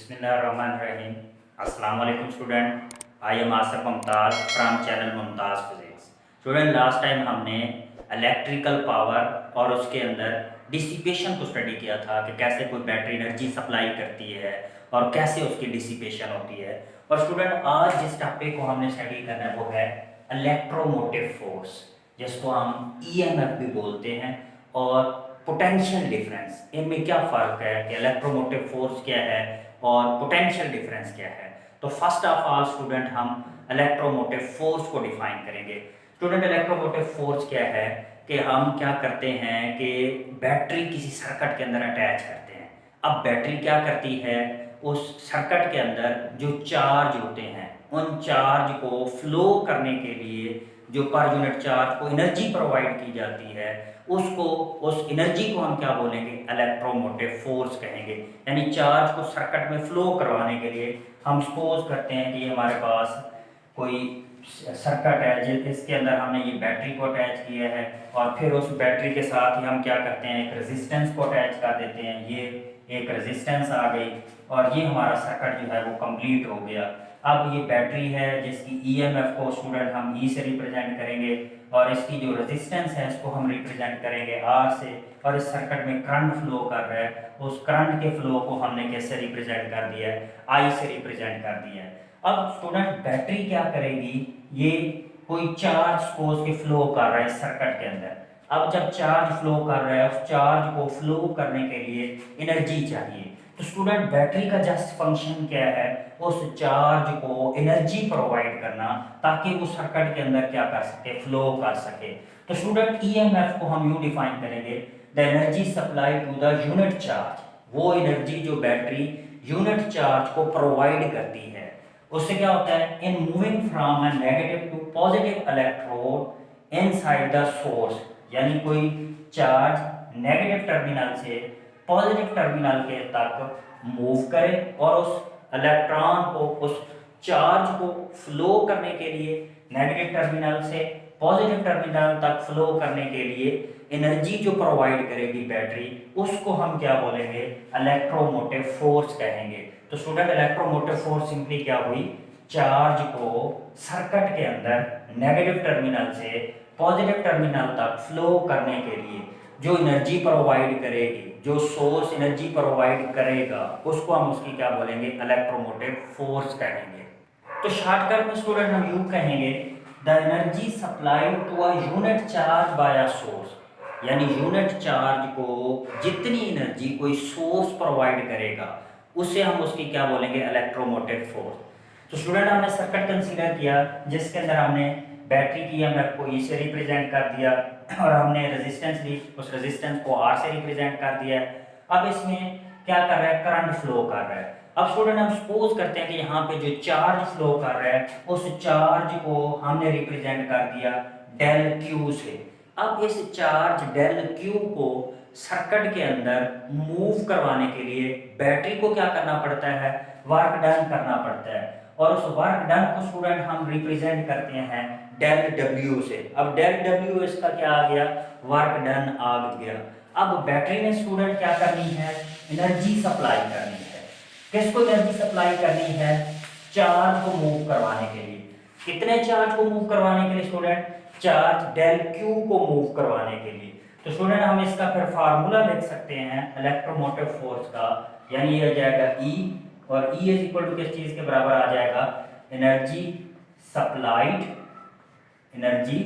बिस्मिल्लाहिर्रहमानिर्रहीम। अस्सलाम वालेकुम student. I am Asif Mumtaz from channel Mumtaz physics. Student last time हमने इलेक्ट्रिकल पावर और उसके अंदर डिसिपेशन को स्टडी किया था कि कैसे कोई बैटरी एनर्जी सप्लाई करती है और कैसे उसकी डिसिपेशन होती है। और स्टूडेंट आज जिस टॉपिक को हमने स्टडी करना है वो है इलेक्ट्रोमोटिव फोर्स, जिसको हम ईएमएफ भी बोलते हैं। और पोटेंशियल डिफरेंस, इनमें क्या फ़र्क है कि इलेक्ट्रोमोटिव फोर्स क्या है और पोटेंशियल डिफरेंस क्या है। तो फर्स्ट ऑफ ऑल स्टूडेंट हम इलेक्ट्रोमोटिव फोर्स को डिफाइन करेंगे। स्टूडेंट इलेक्ट्रोमोटिव फोर्स क्या है कि हम क्या करते हैं कि बैटरी किसी सर्किट के अंदर अटैच करते हैं। अब बैटरी क्या करती है, उस सर्किट के अंदर जो चार्ज होते हैं उन चार्ज को फ्लो करने के लिए जो पर यूनिट चार्ज को एनर्जी प्रोवाइड की जाती है उसको, उस एनर्जी को हम क्या बोलेंगे, इलेक्ट्रोमोटिव फोर्स कहेंगे। यानी चार्ज को सर्किट में फ्लो करवाने के लिए हम सपोज करते हैं कि हमारे पास कोई सर्किट है इसके अंदर हमने ये बैटरी को अटैच किया है और फिर उस बैटरी के साथ ही हम क्या करते हैं, एक रेजिस्टेंस को अटैच कर देते हैं। ये एक रेजिस्टेंस आ गई और ये हमारा सर्किट जो है वो कंप्लीट हो गया। अब ये बैटरी है जिसकी ईएमएफ को स्टूडेंट हम ई से रिप्रेजेंट करेंगे और इसकी जो रेजिस्टेंस है इसको हम रिप्रेजेंट करेंगे आर से। और इस सर्किट में करंट फ्लो कर रहा है, उस करंट के फ्लो को हमने कैसे रिप्रेजेंट कर दिया है, आई से रिप्रेजेंट कर दिया है। अब स्टूडेंट बैटरी क्या करेगी, ये कोई चार्ज को उसके फ्लो कर रहा है सर्किट के अंदर। अब जब चार्ज फ्लो कर रहा है उस चार्ज को फ्लो करने के लिए एनर्जी चाहिए। तो स्टूडेंट बैटरी का जस्ट फंक्शन क्या है, उस चार्ज को एनर्जी प्रोवाइड करना ताकि वो सर्किट के अंदर क्या कर सके, फ्लो कर सके। तो स्टूडेंट ईएमएफ को हम यूं डिफाइन करेंगे, the energy supply to the unit charge. वो एनर्जी जो बैटरी यूनिट चार्ज को प्रोवाइड करती है उससे क्या होता है, in moving from a negative to positive electrode inside the source. यानी कोई चार्ज नेगेटिव टर्मिनल से पॉजिटिव टर्मिनल के तक मूव करे और उस इलेक्ट्रॉन को, उस चार्ज को फ्लो करने के लिए नेगेटिव टर्मिनल से पॉजिटिव टर्मिनल तक फ्लो करने के लिए एनर्जी जो प्रोवाइड करेगी बैटरी, उसको हम क्या बोलेंगे, इलेक्ट्रोमोटिव फोर्स कहेंगे। तो स्टूडेंट इलेक्ट्रोमोटिव फोर्स सिंपली क्या हुई, चार्ज को सर्किट के अंदर नेगेटिव टर्मिनल से पॉजिटिव टर्मिनल तक फ्लो करने के लिए जो एनर्जी प्रोवाइड करेगी, जो सोर्स एनर्जी प्रोवाइड करेगा, उसको हम उसकी क्या बोलेंगे, इलेक्ट्रोमोटिव फोर्स कहेंगे। तो शॉर्टकट में स्टूडेंट हम यूं कहेंगे, the energy supply to a unit charge by a source. यानी यूनिट चार्ज को जितनी एनर्जी कोई सोर्स प्रोवाइड करेगा उससे हम उसकी क्या बोलेंगे, इलेक्ट्रोमोटिव फोर्स। तो स्टूडेंट हमने सर्किट कंसीडर किया जिसके अंदर हमने बैटरी की ईएमएफ को ई से रिप्रेजेंट कर दिया और हमने रेजिस्टेंस ली, उस रेजिस्टेंस को आर से रिप्रेजेंट कर दिया। अब इसमें क्या कर रहा है, करंट फ्लो कर रहा है। अब स्टूडेंट हम सपोज करते हैं कि यहाँ पे जो चार्ज फ्लो कर रहा है उस चार्ज को हमने रिप्रेजेंट कर दिया डेल क्यू से। अब इस चार्ज डेल क्यू को सर्किट के अंदर मूव करवाने के लिए बैटरी को क्या करना पड़ता है, वर्क डन करना पड़ता है। और उस वर्क डन को स्टूडेंट हम रिप्रेजेंट करते हैं डेल डब्ल्यू से। अब डेल डब्ल्यू इसका क्या आ गया, वर्क डन आ गया। अब बैटरी ने स्टूडेंट क्या करनी है, एनर्जी सप्लाई करनी है। किसको एनर्जी सप्लाई करनी है, चार्ज को मूव करवाने के लिए। कितने चार्ज को मूव करवाने के लिए स्टूडेंट, चार्ज डेल क्यू को मूव करवाने के लिए। तो स्टूडेंट हम इसका फिर फार्मूला लिख सकते हैं इलेक्ट्रोमोटिव फोर्स का, यानी ये आ जाएगा E, और E इज इक्वल टू किस चीज के बराबर आ जाएगा, energy supplied, energy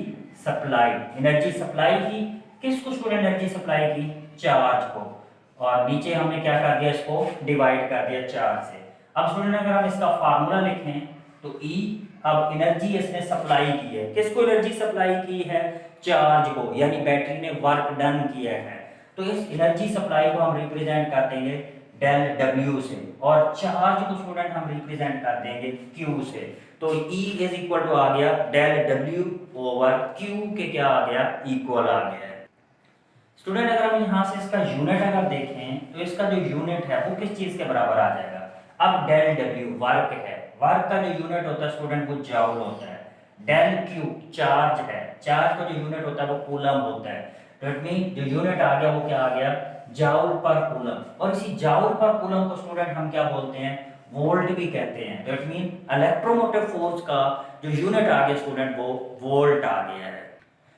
supplied, energy supply की किसको स्टूडेंट, एनर्जी सप्लाई की चार्ज को, और नीचे हमने क्या कर दिया, इसको डिवाइड कर दिया चार्ज से। अब स्टूडेंट अगर हम इसका फार्मूला लिखें तो E, अब एनर्जी इसने सप्लाई की है, किसको एनर्जी सप्लाई की है, चार्ज को, यानी बैटरी ने वर्क डन किया है। तो इस एनर्जी सप्लाई को हम रिप्रेजेंट कर देंगे डेल डब्ल्यू से और चार्ज को स्टूडेंट हम रिप्रेजेंट कर देंगे क्यू से। तो E इज इक्वल टू आ गया डेल डब्ल्यू ओवर क्यू के क्या आ गया, इक्वल आ गया है। स्टूडेंट अगर हम यहाँ से इसका यूनिट अगर देखें तो इसका जो यूनिट है वो किस चीज के बराबर आ जाएगा। अब डेल डब्ल्यू वर्क है, वर्क का जो यूनिट होता है स्टूडेंट वो जूल होता है। डेल क्यू चार्ज है, चार्ज का जो यूनिट होता है वो कूलम होता है। दैट मीन जो यूनिट आ गया वो क्या आ गया, जाउल पर कूलम। और इसी जाउल पर कूलम को स्टूडेंट हम क्या बोलते हैं, वोल्ट भी कहते हैं। दैट मीन इलेक्ट्रोमोटिव फोर्स का जो यूनिट आ गया स्टूडेंट वो वोल्ट आ गया है।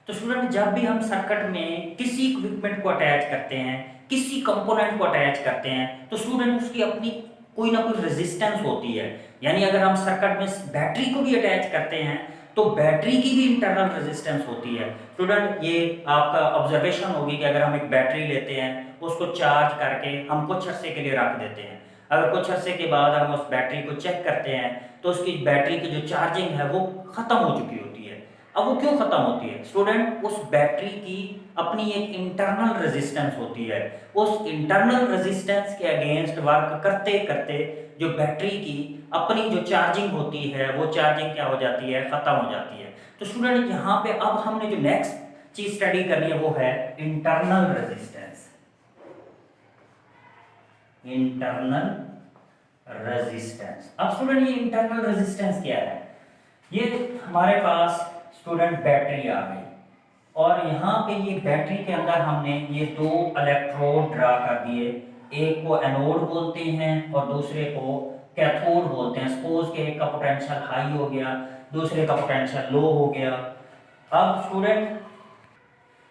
तो स्टूडेंट जब भी हम सर्किट में किसी इक्विपमेंट को अटैच करते हैं, किसी कंपोनेंट को अटैच करते हैं, तो स्टूडेंट उसकी अपनी कोई ना कोई रेजिस्टेंस होती है। यानी अगर हम सर्किट में बैटरी को भी अटैच करते हैं तो बैटरी की भी इंटरनल रेजिस्टेंस होती है। स्टूडेंट ये आपका ऑब्जर्वेशन होगी कि अगर हम एक बैटरी लेते हैं, उसको चार्ज करके हम कुछ अरसे के लिए रख देते हैं, अगर कुछ अरसे के बाद हम उस बैटरी को चेक करते हैं तो उसकी बैटरी की जो चार्जिंग है वो खत्म हो चुकी होती है। अब वो क्यों खत्म होती है स्टूडेंट, उस बैटरी की अपनी एक इंटरनल रेजिस्टेंस होती है। उस इंटरनल रेजिस्टेंस के अगेंस्ट वर्क करते करते जो बैटरी की अपनी जो चार्जिंग होती है वो चार्जिंग क्या हो जाती है, खत्म हो जाती है। तो स्टूडेंट यहाँ पे अब हमने जो नेक्स्ट चीज स्टडी करनी है वो है इंटरनल रेजिस्टेंस। Internal resistance. अब स्टूडेंट ये इंटरनल रेजिस्टेंस क्या है, ये हमारे पास स्टूडेंट बैटरी आ गई और यहाँ पे ये बैटरी के अंदर हमने ये दो इलेक्ट्रोड ड्रा कर दिए, एक को एनोड बोलते हैं और दूसरे को कैथोड बोलते हैं। सपोज के एक का पोटेंशियल हाई हो गया, दूसरे का पोटेंशियल लो हो गया। अब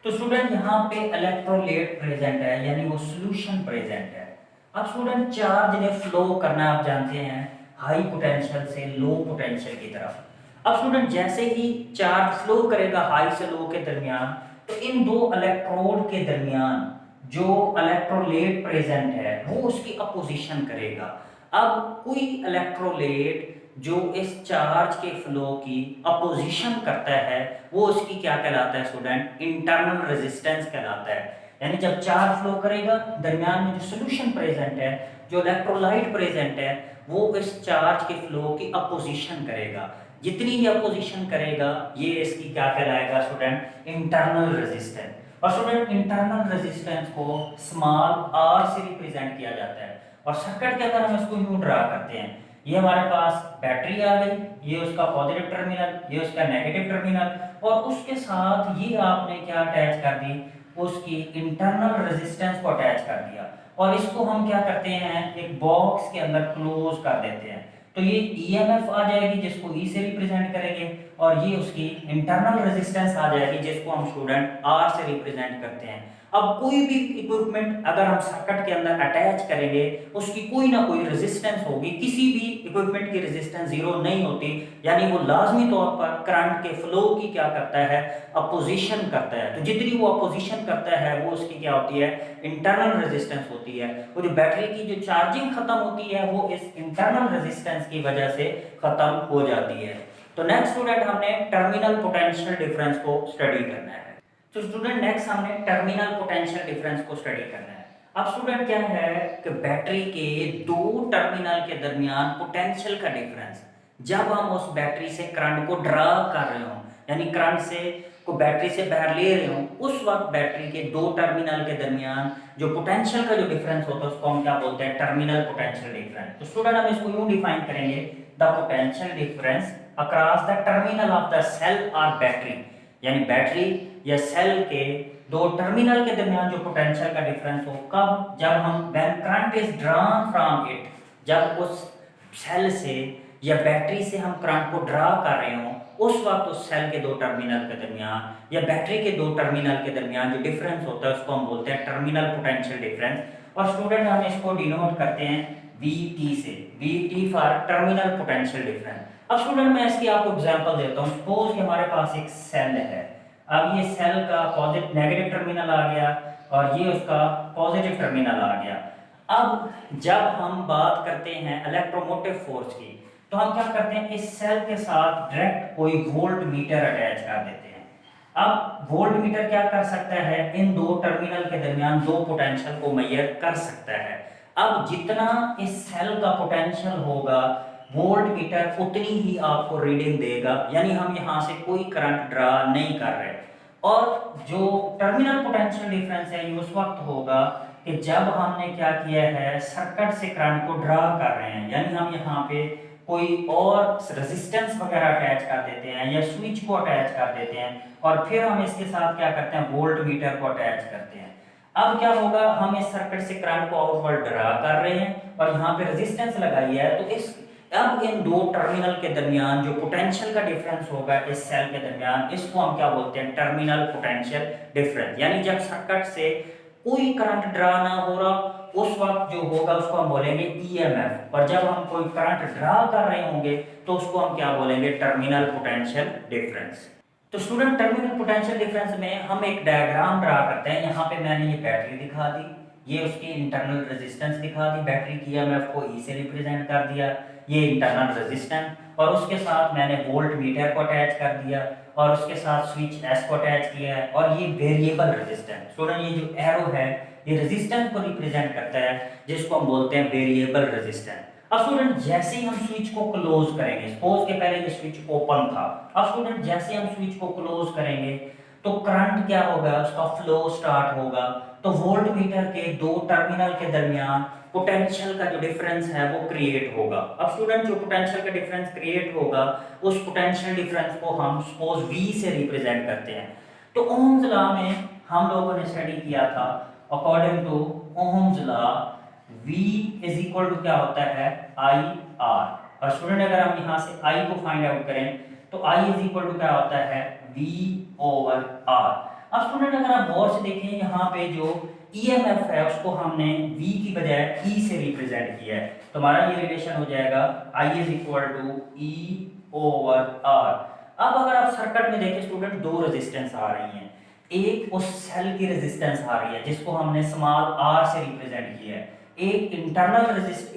स्टूडेंट यहाँ पे इलेक्ट्रोलाइट प्रेजेंट है, यानी वो सॉल्यूशन प्रेजेंट है। अब स्टूडेंट चार्ज ने फ्लो करना आप जानते हैं हाई पोटेंशियल से लो पोटेंशियल की तरफ। अब स्टूडेंट जैसे ही चार्ज फ्लो करेगा हाई से लो के दरमियान, तो इन दो इलेक्ट्रोड के दरमियान जो इलेक्ट्रोलाइट प्रेजेंट है वो उसकी अपोजिशन करेगा। अब कोई इलेक्ट्रोलाइट जो इस चार्ज के फ्लो की अपोजिशन करता है वो उसकी क्या कहलाता है स्टूडेंट, इंटरनल रेजिस्टेंस कहलाता है। यानी जब चार्ज फ्लो करेगा दरमियान में जो सॉल्यूशन प्रेजेंट है, जो इलेक्ट्रोलाइट प्रेजेंट है, वो इस चार्ज के फ्लो की अपोजिशन करेगा। जितनी ही अपोजिशन करेगा ये इसकी क्या कहलाएगा स्टूडेंट, इंटरनल रेजिस्टेंस। और स्टूडेंट इंटरनल रेजिस्टेंस को स्मॉल आर से रिप्रेजेंट किया जाता है। और सर्किट के अंदर हम इसको यूं ड्रा करते हैं, ये हमारे पास बैटरी आ गई, ये उसका पॉजिटिव टर्मिनल, ये उसका नेगेटिव टर्मिनल, और उसके साथ ये आपने क्या अटैच कर दी, उसकी इंटरनल रेजिस्टेंस को अटैच कर दिया। और इसको हम क्या करते हैं, एक बॉक्स के अंदर क्लोज कर देते हैं। तो ये ईएमएफ आ जाएगी जिसको ई से रिप्रेजेंट करेंगे, और ये उसकी इंटरनल रेजिस्टेंस आ जाएगी जिसको हम स्टूडेंट आर से रिप्रेजेंट करते हैं। अब कोई भी इक्विपमेंट अगर हम सर्किट के अंदर अटैच करेंगे उसकी कोई ना कोई रेजिस्टेंस होगी। किसी भी इक्विपमेंट की रेजिस्टेंस जीरो नहीं होती, यानी वो लाजमी तौर पर करंट के फ्लो की क्या करता है, अपोजिशन करता है। तो जितनी वो अपोजिशन करता है वो उसकी क्या होती है, इंटरनल रेजिस्टेंस होती है। वो जो बैटरी की जो चार्जिंग खत्म होती है वो इस इंटरनल रेजिस्टेंस की वजह से खत्म हो जाती है। तो नेक्स्ट स्टूडेंट हमने टर्मिनल पोटेंशियल डिफरेंस को स्टडी करना है। तो स्टूडेंट नेक्स्ट हमने टर्मिनल पोटेंशियल डिफरेंस को स्टडी करना है। अब स्टूडेंट क्या है कि बैटरी के दो टर्मिनल के दरमियान पोटेंशियल का डिफरेंस, जब हम उस बैटरी से करंट को ड्रा कर रहे हो, यानी करंट से को बैटरी से बाहर ले रहे हो, उस वक्त बैटरी के दो टर्मिनल के दरमियान जो पोटेंशियल का जो डिफरेंस होता है उसको हम क्या बोलते हैं, टर्मिनल पोटेंशियल डिफरेंस। तो स्टूडेंट हम इसको यूं डिफाइन करेंगे, the potential difference across the terminal of the cell और बैटरी, यानी बैटरी या सेल के दो टर्मिनल के दरमियान जो पोटेंशियल का डिफरेंस हो, कब, जब हम when current is drawn from it, जब उस सेल से या बैटरी से हम करंट को ड्रा कर रहे हो, उस वक्त उस सेल के दो टर्मिनल के दरमियान या बैटरी के दो टर्मिनल के दरमियान जो डिफरेंस होता है उसको हम बोलते हैं टर्मिनल पोटेंशियल डिफरेंस। और स्टूडेंट हम इसको डिनोट करते हैं VT से, VT for terminal potential difference. अब स्टूडेंट मैं इसकी आपको एग्जांपल देता हूं। सपोज कि हमारे पास एक सेल है, अब ये सेल का पॉजिटिव नेगेटिव टर्मिनल आ गया और ये उसका पॉजिटिव टर्मिनल आ गया। अब जब हम बात करते हैं इलेक्ट्रोमोटिव फोर्स की, तो हम क्या करते हैं, इस सेल के साथ डायरेक्ट कोई वोल्ट मीटर अटैच कर देते हैं। अब वोल्ट मीटर क्या कर सकता है, इन दो टर्मिनल के दरमियान दो पोटेंशियल को मेजर कर सकता है। अब जितना इस सेल का पोटेंशियल होगा वोल्ट मीटर उतनी ही आपको रीडिंग देगा, यानी हम यहाँ से कोई करंट ड्रा नहीं कर रहे। और जो टर्मिनल पोटेंशियल डिफरेंस है ये उस वक्त होगा कि जब हमने क्या किया है, सर्किट से करंट को ड्रा कर रहे हैं, यानी हम यहाँ पे कोई और रेजिस्टेंस वगैरह अटैच कर देते हैं या स्विच को अटैच कर देते हैं और फिर हम इसके साथ क्या करते हैं, वोल्ट मीटर को अटैच करते हैं। अब क्या होगा, हम इस सर्किट से करंट को आउटवर्ड ड्रा कर रहे हैं और यहाँ पे रेजिस्टेंस लगाई है, तो इस अब इन दो टर्मिनल के दरमियान जो पोटेंशियल का डिफरेंस होगा इस सेल के दरमियान, इसको हम क्या बोलते हैं, टर्मिनल पोटेंशियल डिफरेंस। यानी जब सर्किट से कोई करंट ड्रा ना हो रहा उस वक्त जो होगा उसको हम बोलेंगे ईएमएफ, और जब हम कोई करंट ड्रा कर रहे होंगे तो उसको हम क्या बोलेंगे, टर्मिनल पोटेंशियल डिफरेंस। तो स्टूडेंट टर्मिनल पोटेंशियल डिफरेंस में हम एक डायग्राम ड्रा करते हैं। यहाँ पे मैंने ये बैटरी दिखा दी, ये उसकी इंटरनल रेजिस्टेंस दिखा दी, बैटरी की ईएमएफ को ई से रिप्रेजेंट कर दिया, ये इंटरनल रेजिस्टेंस, और उसके साथ मैंने वोल्ट मीटर को अटैच कर दिया और उसके साथ स्विच एस को अटैच किया है, और ये वेरिएबल रेजिस्टेंस। स्टूडेंट ये जो एरो है ये रेजिस्टेंस को रिप्रेजेंट करता है जिसको हम बोलते हैं वेरिएबल रेजिस्टेंस। अब स्टूडेंट जैसे ही हम स्विच को क्लोज करेंगे, सपोज के पहले ये स्विच ओपन था, अब स्टूडेंट जैसे हम स्विच को क्लोज करेंगे तो करंट क्या होगा, उसका फ्लो स्टार्ट होगा, तो वोल्ट मीटर के दो टर्मिनल के दरमियान पोटेंशियल का जो डिफरेंस है वो क्रिएट होगा। अब स्टूडेंट जो पोटेंशियल का डिफरेंस क्रिएट होगा उस पोटेंशियल डिफरेंस को हम सपोज V से रिप्रेजेंट करते हैं। तो ओम्स लॉ में हम लोगों ने स्टडी किया था, according to Ohm's law V is equal to क्या होता है, I R। और स्टूडेंट अगर हम यहाँ से I को फाइंड आउट करें तो I इज इक्वल टू क्या होता है, V ओवर R। अब स्टूडेंट अगर आप गौर से देखें यहाँ पे जो EMF है उसको हमने V की बजाय E से रिप्रेजेंट किया है, तो हमारा ये रिलेशन हो जाएगा I is equal to E over R। अब अगर आप सर्किट में देखें स्टूडेंट दो रेजिस्टेंस आ रही हैं, एक उस सेल की रेजिस्टेंस आ रही है जिसको हमने स्मॉल r से रिप्रेजेंट किया है, एक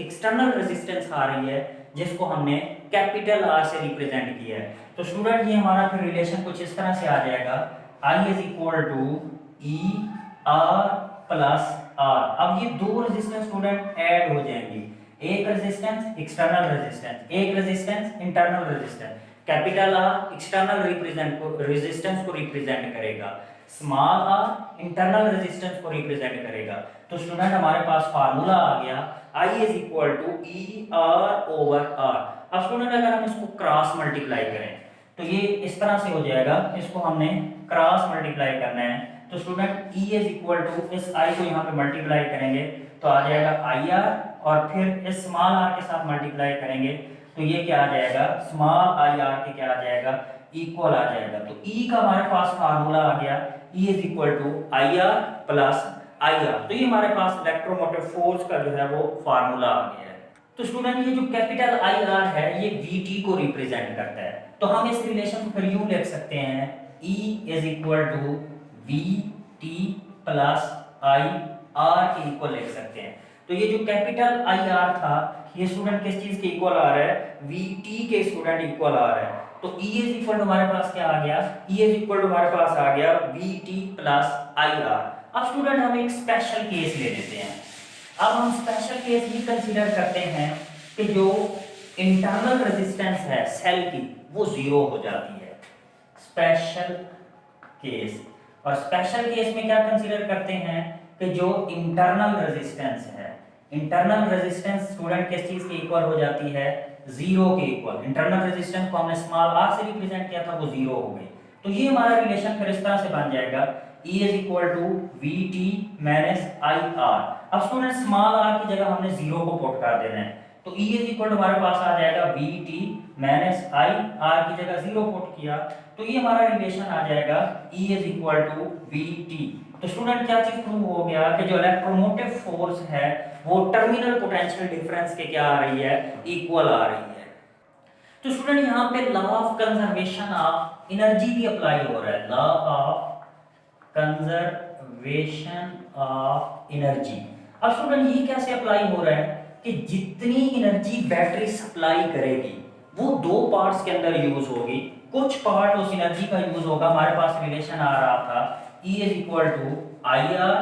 एक्सटर्नल रेजिस्टेंस आ रही है जिसको हमने कैपिटल R से रिप्रेजेंट किया है। तो स्टूडेंट ये हमारा फिर रिलेशन कुछ इस तरह से आ जाएगा, I is equal to E R plus R। अब ये दो रेजिस्टेंस स्टूडेंट ऐड हो जाएंगी, एक रेजिस्टेंस एक्सटर्नल रेजिस्टेंस, एक resistance internal resistance. Capital R external resistance को रिप्रेजेंट करेगा, स्मॉल r इंटरनल रेजिस्टेंस को रिप्रेजेंट करेगा। तो स्टूडेंट हमारे पास फार्मूला आ गया I is equal to E R over R. अब स्टूडेंट अगर हम इसको क्रॉस मल्टीप्लाई करें तो ये इस तरह से हो जाएगा, इसको हमने क्रॉस मल्टीप्लाई करना है, तो student E is equal to इस I को यहाँ पे मल्टीप्लाई करेंगे तो आ जाएगा आई आर, और फिर इस स्मॉल r के साथ मल्टीप्लाई करेंगे तो ये क्या आ जाएगा, स्मॉल आई आर के क्या आ जाएगा, इक्वल आ जाएगा। तो E का हमारे पास फार्मूला आ गया, E is equal to I R plus I R. तो ये हमारे पास इलेक्ट्रोमोटिव फोर्स का जो है वो फार्मूला आ गया है। तो स्टूडेंट ये जो कैपिटल आई आर है ये VT को रिप्रेजेंट करता है, तो हम इस रिलेशन को फिर यूं लिख सकते हैं, E is equal to VT plus I R के इक्वल लिख सकते हैं। तो ये जो कैपिटल आई आर था ये स्टूडेंट किस चीज के इक्वल आ रहा है, VT के स्टूडेंट इक्वल आ रहा है। तो E इज इक्वल टू हमारे पास क्या आ गया, E इज इक्वल टू हमारे पास आ गया VT प्लस आई आर। अब स्टूडेंट हम एक स्पेशल केस ले लेते हैं। अब हम स्पेशल केस ये कंसीडर करते हैं कि जो इंटरनल रेजिस्टेंस है सेल की वो जीरो हो जाती है, स्पेशल केस। और स्पेशल केस में क्या कंसीडर करते हैं कि जो इंटरनल रेजिस्टेंस है, इंटरनल रेजिस्टेंस स्टूडेंट किस चीज के इक्वल हो जाती है, जीरो के इक्वल। इंटरनल रेजिस्टेंस को हमने स्मॉल r से रिप्रेजेंट किया था, वो जीरो हो गई। तो ये हमारा रिलेशन फिर इस तरह से बन जाएगा, E is equal to VT minus IR। अब स्टूडेंट स्मॉल r की जगह हमने जीरो को पुट कर देना है, तो E इज इक्वल टू हमारे पास आ जाएगा VT माइनस IR की जगह जीरो पुट किया, तो ये हमारा रिलेशन आ जाएगा E is equal to VT। तो स्टूडेंट क्या चीज प्रूव हो गया कि जो इलेक्ट्रोमोटिव फोर्स है वो टर्मिनल पोटेंशियल डिफरेंस के क्या आ रही है, इक्वल आ रही है। तो स्टूडेंट यहाँ पे law of conservation of energy भी अप्लाई हो रहा है, law of conservation of energy. अब स्टूडेंट ये कैसे अप्लाई हो रहा है कि जितनी एनर्जी बैटरी सप्लाई करेगी वो दो पार्ट्स के अंदर यूज होगी, कुछ पार्ट उस एनर्जी का यूज होगा। हमारे पास रिलेशन आ रहा था E is equal to I R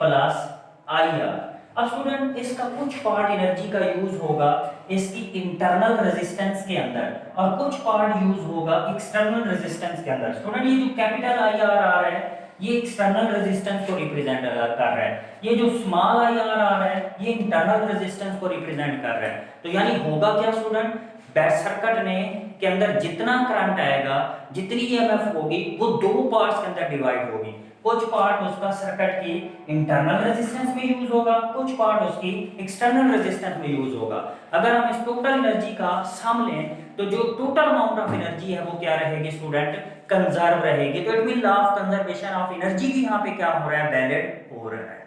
plus I R. अब स्टूडेंट इसका कुछ पार्ट एनर्जी का यूज होगा इसकी इंटरनल रेजिस्टेंस के अंदर और कुछ पार्ट यूज होगा एक्सटर्नल रेजिस्टेंस के अंदर। स्टूडेंट ये जो कैपिटल आई आर आ रहा है ये एक्सटर्नल रेजिस्टेंस को रिप्रेजेंट कर रहा है, ये जो स्मॉल आई आर आ रहा है ये इंटरनल रेजिस्टेंस को रिप्रेजेंट कर रहा है। तो यानी होगा क्या स्टूडेंट, सर्किट ने के अंदर जितना करंट आएगा, जितनी ईएमएफ होगी, वो दो पार्ट्स के अंदर डिवाइड होगी। कुछ पार्ट उसका सर्किट की इंटरनल रेजिस्टेंस में यूज होगा, कुछ पार्ट उसकी एक्सटर्नल रेजिस्टेंस में यूज होगा। अगर हम इस टोटल एनर्जी का सम लें तो जो टोटल अमाउंट ऑफ एनर्जी है वो क्या रहेगी स्टूडेंट, कंजर्व रहेगी। तो it mean law of conservation of energy भी यहाँ पे क्या हो रहा है, वैलिड हो रहा है।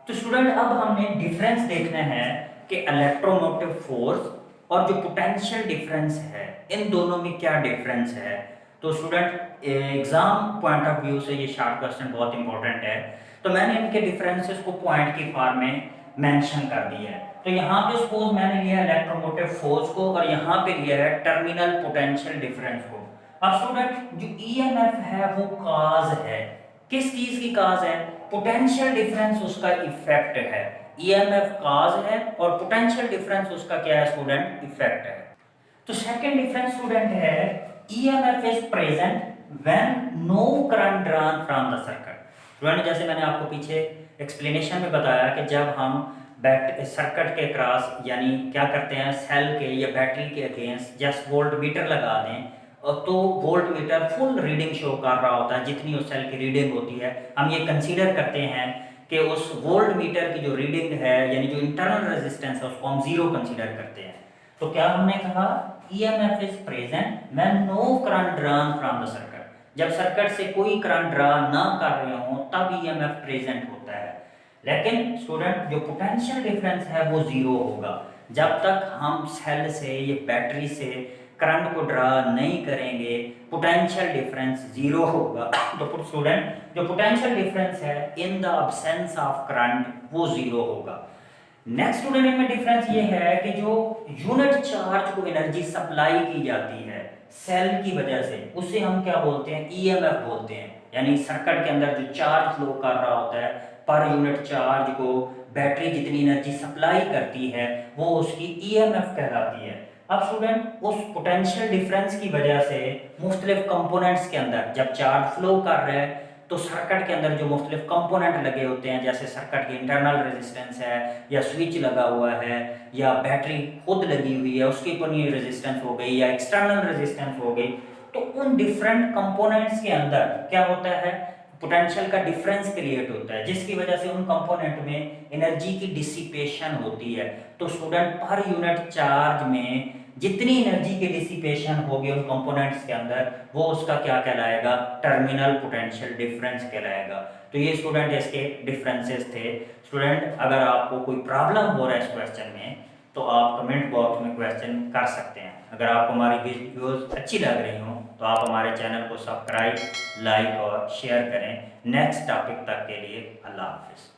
तो स्टूडेंट अब हमने डिफरेंस देखना है कि इलेक्ट्रोमोटिव फोर्स और जो पोटेंशियल डिफरेंस है, इन दोनों में क्या डिफरेंस है। तो student exam point of view से ये शॉर्ट क्वेश्चन बहुत इंपॉर्टेंट है। तो मैंने इनके डिफरेंसेस को पॉइंट की फॉर्म में मेंशन कर दिया है। तो यहाँ पे सपोज मैंने लिया इलेक्ट्रोमोटिव फोर्स को और यहाँ पे लिया है टर्मिनल पोटेंशियल डिफरेंस को। अब स्टूडेंट जो ईएमएफ है वो काज है, किस चीज की काज है, पोटेंशियल डिफरेंस उसका इफेक्ट है। ईएमएफ काज है और पोटेंशियल डिफरेंस उसका क्या है स्टूडेंट, इफेक्ट है। तो सेकंड डिफरेंस स्टूडेंट है EMF is present when no current drawn from the circuit. Student जैसे मैंने आपको पीछे एक्सप्लेनेशन में बताया कि जब हम सर्किट के क्रॉस यानी क्या करते हैं, सेल के या बैटरी के अगेंस्ट जस्ट वोल्ट मीटर लगा दें तो volt meter full reading show कर रहा होता है, जितनी उस सेल की रीडिंग होती है हम ये कंसीडर करते हैं कि उस वोल्ट मीटर की जो रीडिंग है यानी जो इंटरनल रेजिस्टेंस है उसको हम जीरो कंसीडर करते हैं। तो क्या हमने कहा, EMF is present when no current drawn from the circuit. जब सर्किट से कोई करंट ड्रा ना कर रहे हो तब ईएमएफ प्रेजेंट होता है। लेकिन स्टूडेंट जो पोटेंशियल डिफरेंस है वो जीरो होगा जब तक हम सेल से या बैटरी से करंट को ड्रा नहीं करेंगे, पोटेंशियल डिफरेंस जीरो होगा। तो स्टूडेंट जो पोटेंशियल डिफरेंस है in the absence of current वो जीरो होगा। नेक्स्ट स्टूडेंट इनमें डिफरेंस ये है कि जो यूनिट चार्ज को एनर्जी सप्लाई की जाती है सेल की वजह से, उसे हम क्या बोलते हैं, ईएमएफ बोलते हैं। यानी सर्किट के अंदर जो चार्ज फ्लो कर रहा होता है पर यूनिट चार्ज को बैटरी जितनी एनर्जी सप्लाई करती है वो उसकी ईएमएफ कहलाती है। अब स्टूडेंट उस पोटेंशियल डिफरेंस की वजह से मुख्तलिफ कंपोनेंट्स के अंदर जब चार्ज फ्लो कर रहे हैं तो सर्किट के अंदर जो मुख्तलिफ कंपोनेंट लगे होते हैं, जैसे सर्किट की इंटरनल रेजिस्टेंस है या स्विच लगा हुआ है या बैटरी खुद लगी हुई है उसकी अपनी रेजिस्टेंस हो गई या एक्सटर्नल रेजिस्टेंस हो गई, तो उन डिफरेंट कंपोनेंट्स के अंदर क्या होता है, पोटेंशियल का डिफरेंस क्रिएट होता है जिसकी वजह से उन कंपोनेंट में एनर्जी की डिसिपेशन होती है। तो स्टूडेंट पर यूनिट चार्ज में जितनी एनर्जी की डिसिपेशन होगी उन कंपोनेंट्स के अंदर वो उसका क्या कहलाएगा, टर्मिनल पोटेंशियल डिफरेंस कहलाएगा। तो ये स्टूडेंट इसके डिफरेंसेस थे। स्टूडेंट अगर आपको कोई प्रॉब्लम हो रहा है इस क्वेश्चन में तो आप कमेंट बॉक्स में क्वेश्चन कर सकते हैं। अगर आपको हमारी वीडियोस अच्छी लग रही हो तो आप हमारे चैनल को सब्सक्राइब, लाइक और शेयर करें। नेक्स्ट टॉपिक तक के लिए अल्लाह हाफिज़।